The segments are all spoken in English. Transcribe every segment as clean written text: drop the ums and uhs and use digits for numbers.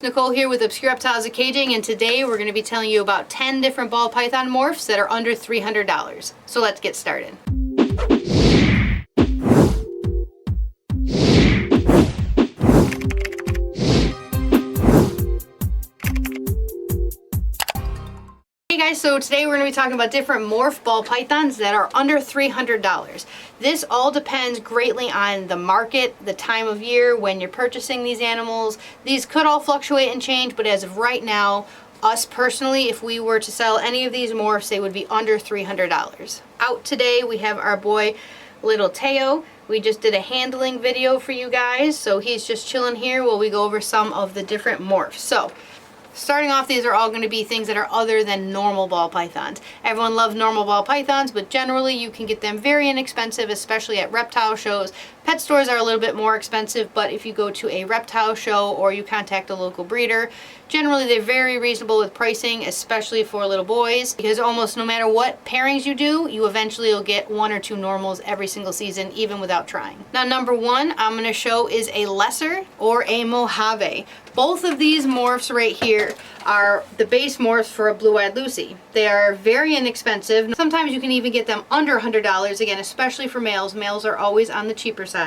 Nicole here with Obscure Reptiles and Caging, and today we're going to be telling you about 10 different ball python morphs that are under $300. So let's get started. Hey guys, so today we're going to be talking about different morph ball pythons that are under $300. This all depends greatly on the market, the time of year, when you're purchasing these animals. These could all fluctuate and change, but as of right now, us personally, if we were to sell any of these morphs, they would be under $300. Out today, we have our boy, Little Teo. We just did a handling video for you guys, so he's just chilling here while we go over some of the different morphs. So, starting off, these are all going to be things that are other than normal ball pythons. Everyone loves normal ball pythons, but generally you can get them very inexpensive, especially at reptile shows. Pet stores are a little bit more expensive, but if you go to a reptile show or you contact a local breeder, generally they're very reasonable with pricing, especially for little boys, because almost no matter what pairings you do, you eventually will get one or two normals every single season, even without trying. Now, number one I'm going to show is a lesser or a Mojave. Both of these morphs right here are the base morphs for a blue-eyed Lucy. They are very inexpensive. Sometimes you can even get them under $100, again, especially for males. Males are always on the cheaper side.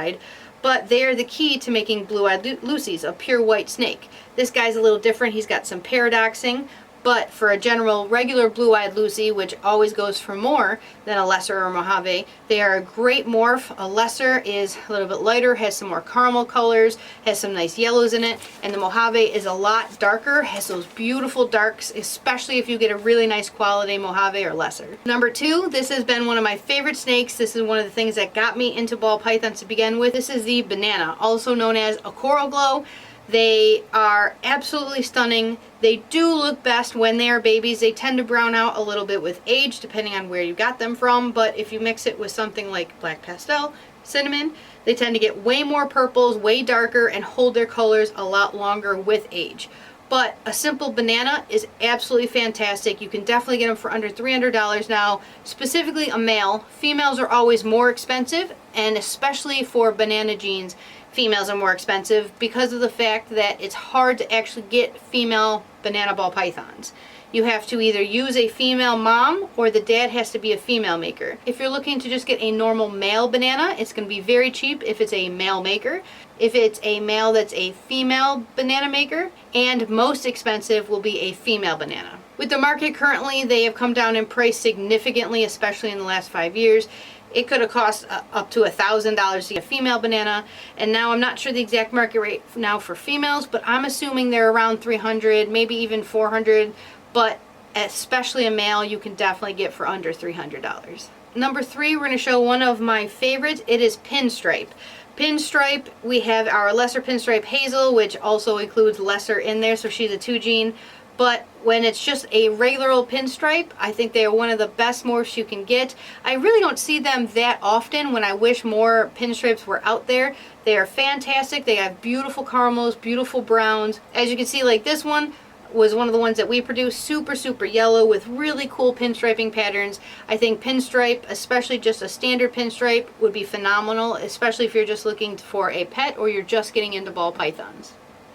But they are the key to making blue-eyed Lucies, a pure white snake. This guy's a little different. He's got some paradoxing. But for a general regular blue-eyed Lucy, which always goes for more than a lesser or Mojave, they are a great morph. A lesser is a little bit lighter, has some more caramel colors, has some nice yellows in it, and the Mojave is a lot darker, has those beautiful darks, especially if you get a really nice quality Mojave or lesser. Number two, this has been one of my favorite snakes. This is one of the things that got me into ball pythons to begin with. This is the Banana, also known as a Coral Glow. They are absolutely stunning. They do look best when they are babies. They tend to brown out a little bit with age, depending on where you got them from, but if you mix it with something like black pastel, cinnamon, they tend to get way more purples, way darker, and hold their colors a lot longer with age. But a simple Banana is absolutely fantastic. You can definitely get them for under $300 now, specifically a male. Females are always more expensive, and especially for Banana genes, females are more expensive because of the fact that it's hard to actually get female banana ball pythons. You have to either use a female mom or the dad has to be a female maker. If you're looking to just get a normal male banana, it's going to be very cheap if it's a male maker. If it's a male that's a female banana maker, and most expensive will be a female banana. With the market currently, they have come down in price significantly, especially in the last 5 years. It could have cost up to $1,000 to get a female banana, and now I'm not sure the exact market rate now for females, but I'm assuming they're around $300, maybe even $400, but especially a male you can definitely get for under $300. Number three, we're going to show one of my favorites. It is Pinstripe. Pinstripe, we have our lesser Pinstripe Hazel, which also includes lesser in there, so she's a 2 gene. But when it's just a regular old Pinstripe, I think they are one of the best morphs you can get. I really don't see them that often when I wish more Pinstripes were out there. They are fantastic. They have beautiful caramels, beautiful browns. As you can see, like this one was one of the ones that we produced, super, super yellow with really cool pinstriping patterns. I think Pinstripe, especially just a standard Pinstripe, would be phenomenal, especially if you're just looking for a pet or you're just getting into ball pythons.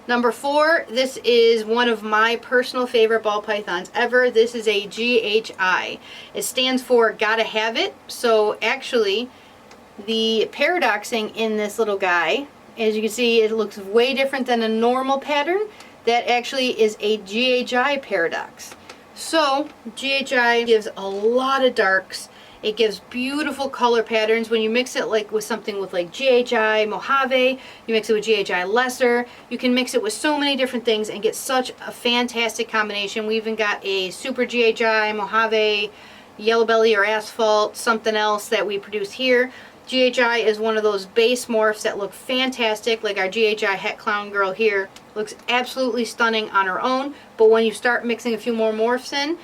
Number four, this is one of my personal favorite ball pythons ever. This is a GHI. It stands for Gotta Have It. So actually, the paradoxing in this little guy, as you can see, it looks way different than a normal pattern. That actually is a GHI paradox. So GHI gives a lot of darks. It gives beautiful color patterns. When you mix it like with something with like GHI Mojave, you mix it with GHI Lesser, you can mix it with so many different things and get such a fantastic combination. We even got a super GHI Mojave Yellow Belly or Asphalt, something else that we produce here. GHI is one of those base morphs that look fantastic, like our GHI Het Clown Girl here. Looks absolutely stunning on her own, but when you start mixing a few more morphs in,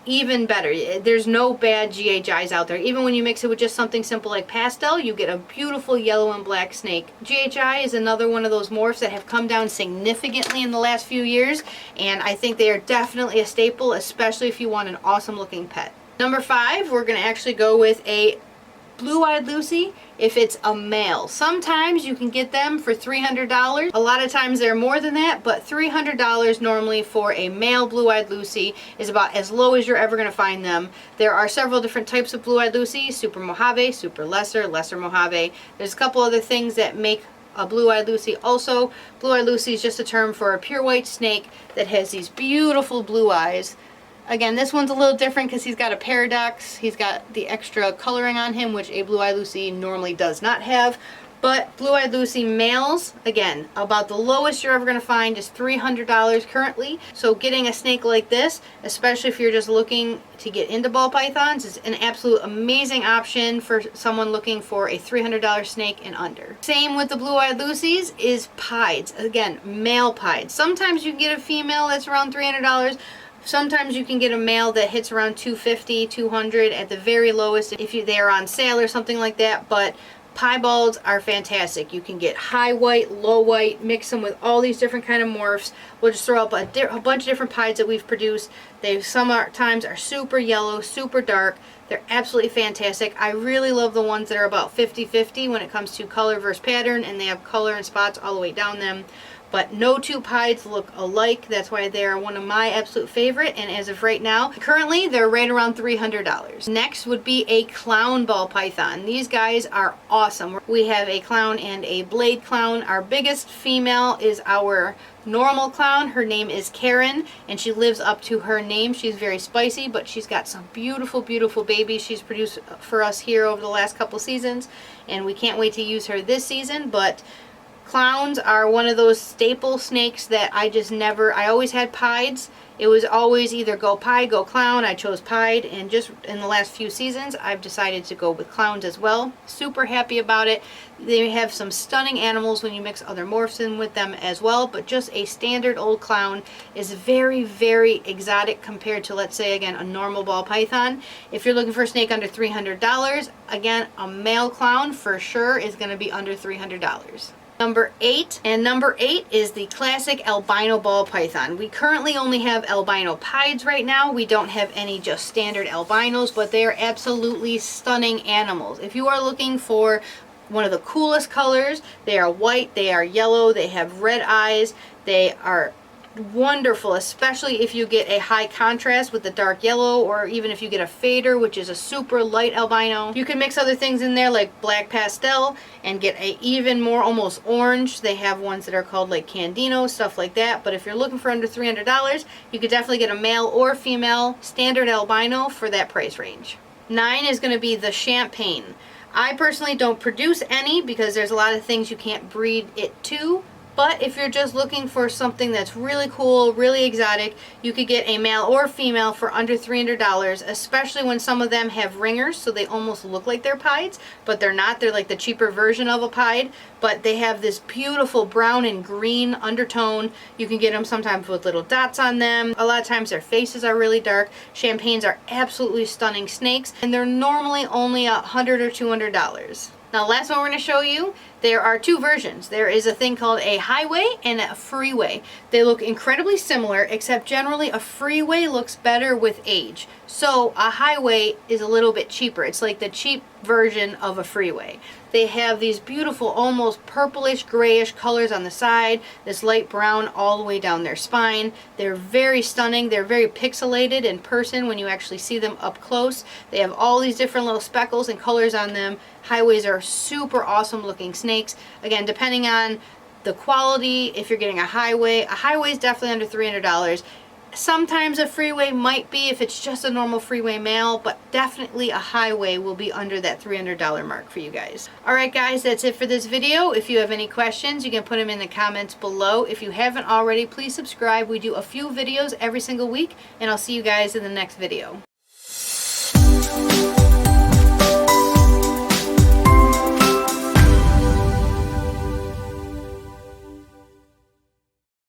even better. There's no bad GHIs out there. Even when you mix it with just something simple like pastel, you get a beautiful yellow and black snake. GHI is another one of those morphs that have come down significantly in the last few years, and I think they are definitely a staple, especially if you want an awesome looking pet. Number five, we're going to actually go with a Blue-eyed Lucy, if it's a male. Sometimes you can get them for $300. A lot of times they're more than that, but $300 normally for a male Blue-eyed Lucy is about as low as you're ever going to find them. There are several different types of Blue-eyed Lucy: Super Mojave, Super Lesser, Lesser Mojave. There's a couple other things that make a Blue-eyed Lucy also. Blue-eyed Lucy is just a term for a pure white snake that has these beautiful blue eyes. Again, this one's a little different because he's got a paradox. He's got the extra coloring on him, which a Blue-eyed Lucy normally does not have. But Blue-eyed Lucy males, again, about the lowest you're ever going to find is $300 currently. So getting a snake like this, especially if you're just looking to get into ball pythons, is an absolute amazing option for someone looking for a $300 snake and under. Same with the Blue-eyed Lucies is pieds. Again, male pieds. Sometimes you can get a female that's around $300. Sometimes you can get a male that hits around $250, $200 at the very lowest if they're on sale or something like that. But piebalds are fantastic. You can get high white, low white, mix them with all these different kind of morphs. We'll just throw up a bunch of different pieds that we've produced. They sometimes are super yellow, super dark. They're absolutely fantastic. I really love the ones that are about 50-50 when it comes to color versus pattern, and they have color and spots all the way down them. But no two pieds look alike. That's why they are one of my absolute favorite. And as of right now, currently they're right around $300. Next would be a clown ball python. These guys are awesome. We have a clown and a blade clown. Our biggest female is our normal clown. Her name is Karen, and she lives up to her name. She's very spicy, but she's got some beautiful, beautiful babies she's produced for us here over the last couple seasons, and we can't wait to use her this season. But clowns are one of those staple snakes that I always had pieds. It was always either go pied, go clown. I chose pied, and just in the last few seasons, I've decided to go with clowns as well. Super happy about it. They have some stunning animals when you mix other morphs in with them as well, but just a standard old clown is very, very exotic compared to, let's say, again, a normal ball python. If you're looking for a snake under $300, again, a male clown for sure is going to be under $300. Number 8, and number 8 is the classic albino ball python. We currently only have albino pieds right now. We don't have any just standard albinos, but they are absolutely stunning animals. If you are looking for one of the coolest colors, they are white, they are yellow, they have red eyes, they are wonderful, especially if you get a high contrast with the dark yellow, or even if you get a fader, which is a super light albino. You can mix other things in there like black pastel and get a even more almost orange. They have ones that are called like Candino, stuff like that. But if you're looking for under $300, you could definitely get a male or female standard albino for that price range. 9 is going to be the Champagne. I personally don't produce any because there's a lot of things you can't breed it to. But if you're just looking for something that's really cool, really exotic, you could get a male or female for under $300, especially when some of them have ringers, so they almost look like they're pieds, but they're not. They're like the cheaper version of a pied, but they have this beautiful brown and green undertone. You can get them sometimes with little dots on them. A lot of times their faces are really dark. Champagnes are absolutely stunning snakes, and they're normally only $100 or $200. Now, last one we're going to show you, there are two versions. There is a thing called a highway and a freeway. They look incredibly similar, except generally a freeway looks better with age. So a highway is a little bit cheaper. It's like the cheap version of a freeway. They have these beautiful, almost purplish, grayish colors on the side, this light brown all the way down their spine. They're very stunning. They're very pixelated in person when you actually see them up close. They have all these different little speckles and colors on them. Highways are super awesome looking snakes. Again, depending on the quality, if you're getting a highway is definitely under $300. Sometimes a freeway might be if it's just a normal freeway male, but definitely a highway will be under that $300 mark for you guys. Alright guys, that's it for this video. If you have any questions, you can put them in the comments below. If you haven't already, please subscribe. We do a few videos every single week, and I'll see you guys in the next video.